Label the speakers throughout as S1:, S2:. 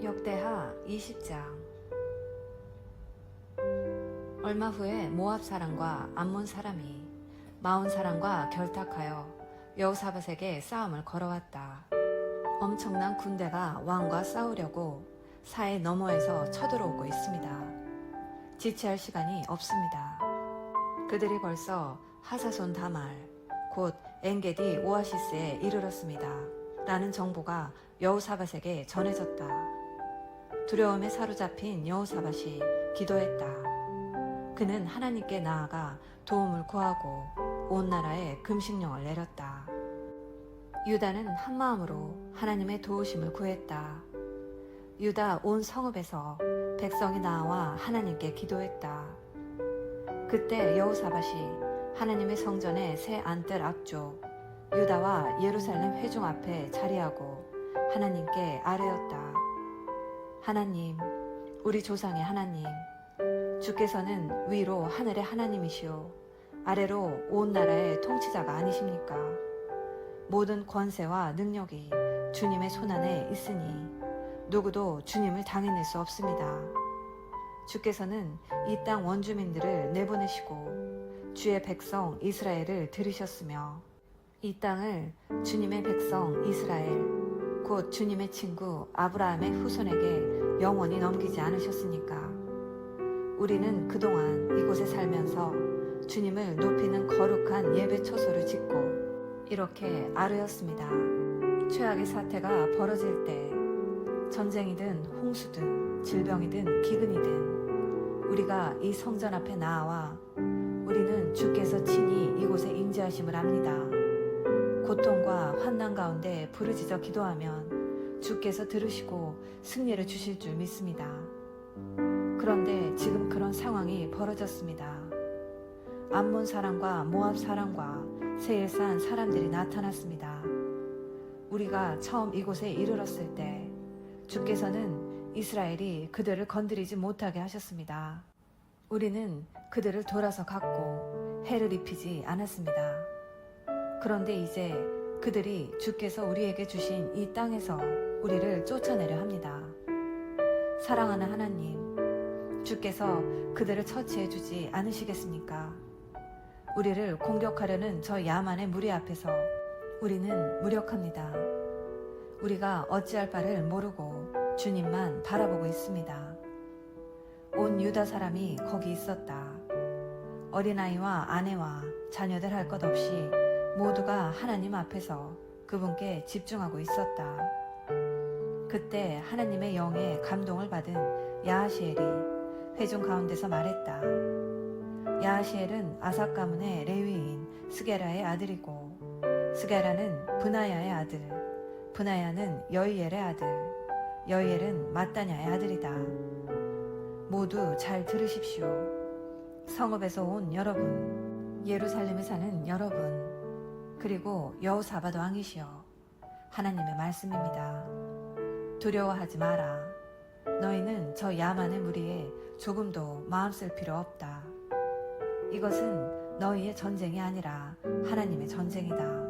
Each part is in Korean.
S1: 역대하 20장. 얼마 후에 모압 사람과 암몬 사람이 마온 사람과 결탁하여 여호사밧에게 싸움을 걸어왔다. 엄청난 군대가 왕과 싸우려고 사해 너머에서 쳐들어오고 있습니다. 지체할 시간이 없습니다. 그들이 벌써 하사손 다말 곧 엔게디 오아시스에 이르렀습니다. 라는 정보가 여호사밧에게 전해졌다. 두려움에 사로잡힌 여호사밧이 기도했다. 그는 하나님께 나아가 도움을 구하고 온 나라에 금식령을 내렸다. 유다는 한마음으로 하나님의 도우심을 구했다. 유다 온 성읍에서 백성이 나와 하나님께 기도했다. 그때 여호사밧이 하나님의 성전의 새 안뜰 앞쪽 유다와 예루살렘 회중 앞에 자리하고 하나님께 아뢰었다. 하나님, 우리 조상의 하나님, 주께서는 위로 하늘의 하나님이시오 아래로 온 나라의 통치자가 아니십니까? 모든 권세와 능력이 주님의 손안에 있으니 누구도 주님을 당해낼 수 없습니다. 주께서는 이 땅 원주민들을 내보내시고 주의 백성 이스라엘을 들이셨으며 이 땅을 주님의 백성 이스라엘 곧 주님의 친구 아브라함의 후손에게 영원히 넘기지 않으셨으니까 우리는 그동안 이곳에 살면서 주님을 높이는 거룩한 예배 처소를 짓고 이렇게 아뢰었습니다. 최악의 사태가 벌어질 때 전쟁이든 홍수든 질병이든 기근이든 우리가 이 성전 앞에 나와 우리는 주께서 친히 이곳에 임재하심을 압니다. 고통과 환난 가운데 부르짖어 기도하면 주께서 들으시고 승리를 주실 줄 믿습니다. 그런데 지금 그런 상황이 벌어졌습니다. 암몬 사람과 모압 사람과 세일산 사람들이 나타났습니다. 우리가 처음 이곳에 이르렀을 때 주께서는 이스라엘이 그들을 건드리지 못하게 하셨습니다. 우리는 그들을 돌아서 갔고 해를 입히지 않았습니다. 그런데 이제 그들이 주께서 우리에게 주신 이 땅에서 우리를 쫓아내려 합니다. 사랑하는 하나님, 주께서 그들을 처치해 주지 않으시겠습니까? 우리를 공격하려는 저 야만의 무리 앞에서 우리는 무력합니다. 우리가 어찌할 바를 모르고 주님만 바라보고 있습니다. 온 유다 사람이 거기 있었다. 어린아이와 아내와 자녀들 할 것 없이 모두가 하나님 앞에서 그분께 집중하고 있었다. 그때 하나님의 영에 감동을 받은 야하시엘이 회중 가운데서 말했다. 야하시엘은 아삭 가문의 레위인 스게라의 아들이고 스게라는 브나야의 아들, 브나야는 여이엘의 아들, 여이엘은 마따냐의 아들이다. 모두 잘 들으십시오. 성읍에서 온 여러분, 예루살렘에 사는 여러분, 그리고 여호사밧 왕이시여, 하나님의 말씀입니다. 두려워하지 마라. 너희는 저 야만의 무리에 조금도 마음 쓸 필요 없다. 이것은 너희의 전쟁이 아니라 하나님의 전쟁이다.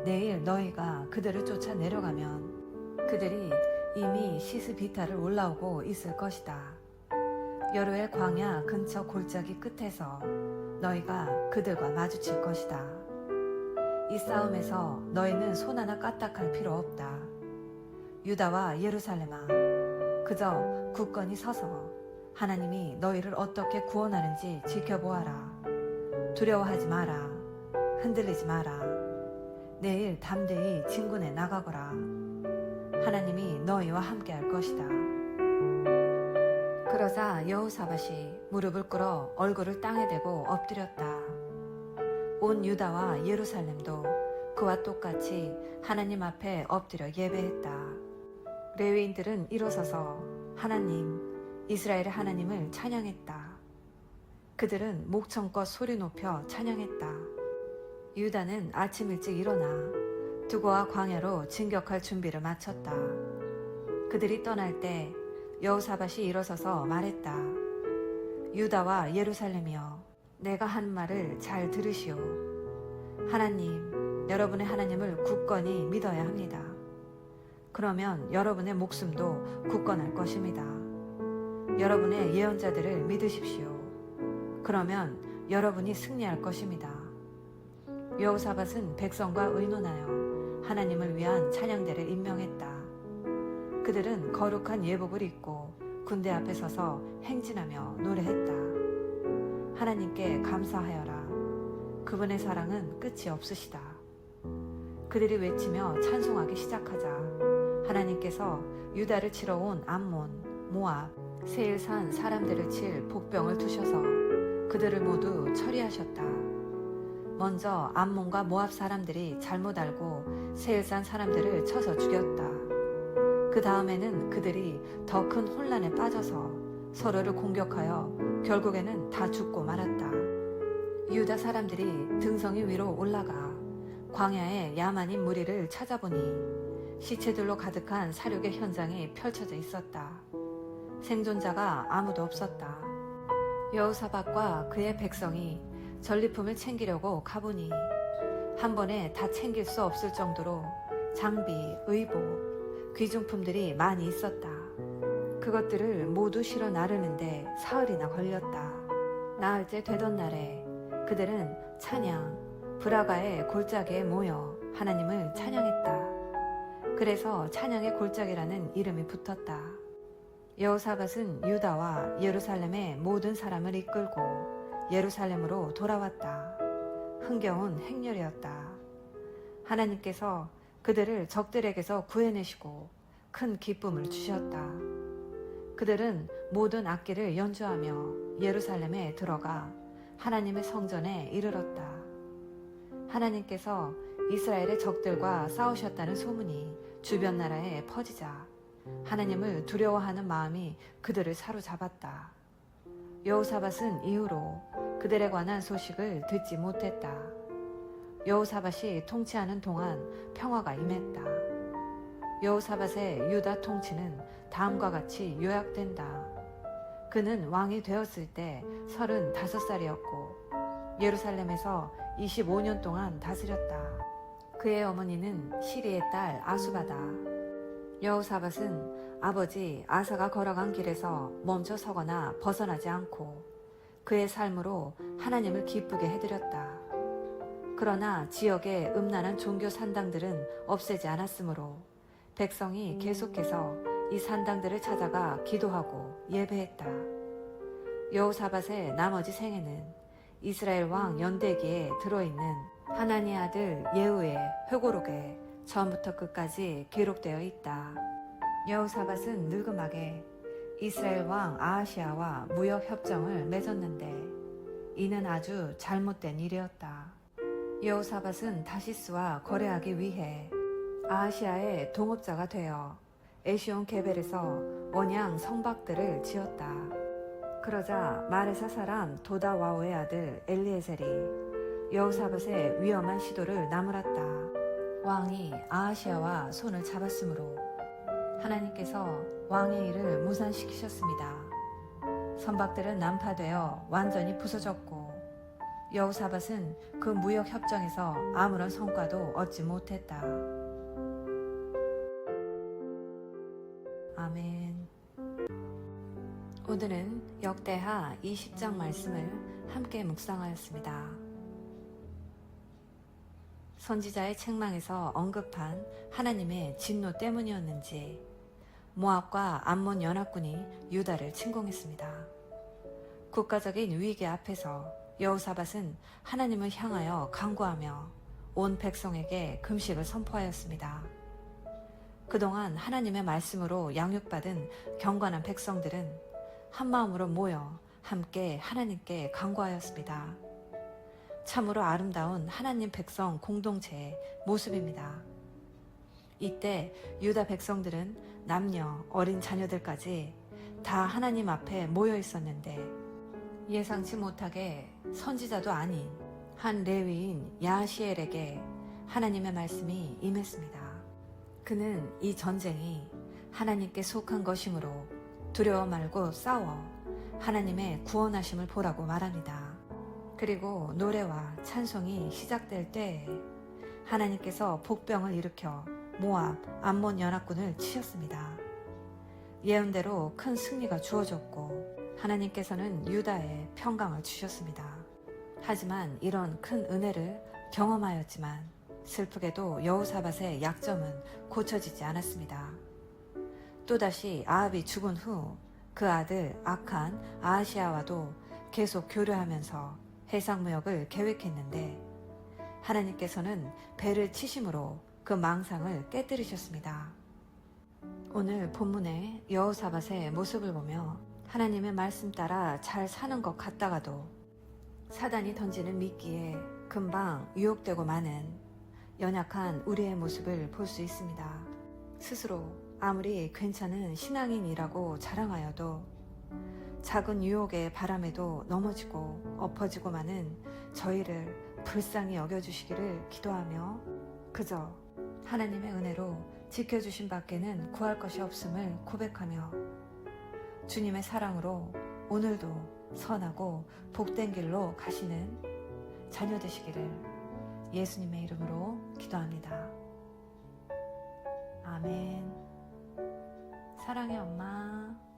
S1: 내일 너희가 그들을 쫓아 내려가면 그들이 이미 시스비타를 올라오고 있을 것이다. 여루엘 광야 근처 골짜기 끝에서 너희가 그들과 마주칠 것이다. 이 싸움에서 너희는 손 하나 까딱할 필요 없다. 유다와 예루살렘아, 그저 굳건히 서서 하나님이 너희를 어떻게 구원하는지 지켜보아라. 두려워하지 마라. 흔들리지 마라. 내일 담대히 진군에 나가거라. 하나님이 너희와 함께 할 것이다. 그러자 여호사밧이 무릎을 꿇어 얼굴을 땅에 대고 엎드렸다. 온 유다와 예루살렘도 그와 똑같이 하나님 앞에 엎드려 예배했다. 레위인들은 일어서서 하나님, 이스라엘의 하나님을 찬양했다. 그들은 목청껏 소리 높여 찬양했다. 유다는 아침 일찍 일어나 두고와 광야로 진격할 준비를 마쳤다. 그들이 떠날 때 여호사밧이 일어서서 말했다. 유다와 예루살렘이여, 내가 한 말을 잘 들으시오. 하나님, 여러분의 하나님을 굳건히 믿어야 합니다. 그러면 여러분의 목숨도 굳건할 것입니다. 여러분의 예언자들을 믿으십시오. 그러면 여러분이 승리할 것입니다. 여호사밧은 백성과 의논하여 하나님을 위한 찬양대를 임명했다. 그들은 거룩한 예복을 입고 군대 앞에 서서 행진하며 노래했다. 하나님께 감사하여라. 그분의 사랑은 끝이 없으시다. 그들이 외치며 찬송하기 시작하자 하나님께서 유다를 치러 온 암몬, 모압, 세일산 사람들을 칠 복병을 두셔서 그들을 모두 처리하셨다. 먼저 암몬과 모압 사람들이 잘못 알고 세일산 사람들을 쳐서 죽였다. 그 다음에는 그들이 더 큰 혼란에 빠져서 서로를 공격하여 결국에는 다 죽고 말았다. 유다 사람들이 등성이 위로 올라가 광야의 야만인 무리를 찾아보니 시체들로 가득한 사륙의 현장이 펼쳐져 있었다. 생존자가 아무도 없었다. 여호사밧과 그의 백성이 전리품을 챙기려고 가보니 한 번에 다 챙길 수 없을 정도로 장비, 의복, 귀중품들이 많이 있었다. 그것들을 모두 실어 나르는데 사흘이나 걸렸다. 나흘째 되던 날에 그들은 찬양, 브라가의 골짜기에 모여 하나님을 찬양했다. 그래서 찬양의 골짜기라는 이름이 붙었다. 여호사밧은 유다와 예루살렘의 모든 사람을 이끌고 예루살렘으로 돌아왔다. 흥겨운 행렬이었다. 하나님께서 그들을 적들에게서 구해내시고 큰 기쁨을 주셨다. 그들은 모든 악기를 연주하며 예루살렘에 들어가 하나님의 성전에 이르렀다. 하나님께서 이스라엘의 적들과 싸우셨다는 소문이 주변 나라에 퍼지자 하나님을 두려워하는 마음이 그들을 사로잡았다. 여호사밧은 이후로 그들에 관한 소식을 듣지 못했다. 여호사밧이 통치하는 동안 평화가 임했다. 여호사밧의 유다 통치는 다음과 같이 요약된다. 그는 왕이 되었을 때 35살이었고 예루살렘에서 25년 동안 다스렸다. 그의 어머니는 시리의 딸 아수바다. 여호사밧은 아버지 아사가 걸어간 길에서 멈춰 서거나 벗어나지 않고 그의 삶으로 하나님을 기쁘게 해드렸다. 그러나 지역의 음란한 종교 산당들은 없애지 않았으므로 백성이 계속해서 이 산당들을 찾아가 기도하고 예배했다. 여호사밧의 나머지 생애는 이스라엘 왕 연대기에 들어있는 하나니 아들 예후의 회고록에 처음부터 끝까지 기록되어 있다. 여호사밧은 늙음하게 이스라엘 왕 아하시아와 무역 협정을 맺었는데 이는 아주 잘못된 일이었다. 여호사밧은 다시스와 거래하기 위해 아하시아의 동업자가 되어 에시온 게벨에서 원양 성박들을 지었다. 그러자 마레사 사람 도다와오의 아들 엘리에셀이 여호사밧의 위험한 시도를 나무랐다. 왕이 아하시아와 손을 잡았으므로 하나님께서 왕의 일을 무산시키셨습니다. 선박들은 난파되어 완전히 부서졌고 여호사밧은 그 무역 협정에서 아무런 성과도 얻지 못했다. 아멘. 오늘은 역대하 20장 말씀을 함께 묵상하였습니다. 선지자의 책망에서 언급한 하나님의 진노 때문이었는지 모압과 암몬 연합군이 유다를 침공했습니다. 국가적인 위기 앞에서 여호사밧은 하나님을 향하여 간구하며 온 백성에게 금식을 선포하였습니다. 그동안 하나님의 말씀으로 양육받은 경건한 백성들은 한마음으로 모여 함께 하나님께 간구하였습니다. 참으로 아름다운 하나님 백성 공동체의 모습입니다. 이때 유다 백성들은 남녀, 어린 자녀들까지 다 하나님 앞에 모여 있었는데 예상치 못하게 선지자도 아닌 한 레위인 야시엘에게 하나님의 말씀이 임했습니다. 그는 이 전쟁이 하나님께 속한 것이므로 두려워 말고 싸워 하나님의 구원하심을 보라고 말합니다. 그리고 노래와 찬송이 시작될 때에 하나님께서 복병을 일으켜 모압, 암몬 연합군을 치셨습니다. 예언대로 큰 승리가 주어졌고 하나님께서는 유다에 평강을 주셨습니다. 하지만 이런 큰 은혜를 경험하였지만 슬프게도 여호사밧의 약점은 고쳐지지 않았습니다. 또다시 아합이 죽은 후 그 아들 악한 아하시아와도 계속 교류하면서 해상무역을 계획했는데 하나님께서는 배를 치심으로 그 망상을 깨뜨리셨습니다. 오늘 본문의 여호사밧의 모습을 보며 하나님의 말씀 따라 잘 사는 것 같다가도 사단이 던지는 미끼에 금방 유혹되고 마는 연약한 우리의 모습을 볼 수 있습니다. 스스로 아무리 괜찮은 신앙인이라고 자랑하여도 작은 유혹의 바람에도 넘어지고 엎어지고 마는 저희를 불쌍히 여겨주시기를 기도하며 그저 하나님의 은혜로 지켜주신 밖에는 구할 것이 없음을 고백하며 주님의 사랑으로 오늘도 선하고 복된 길로 가시는 자녀 되시기를 예수님의 이름으로 기도합니다. 아멘. 사랑해 엄마.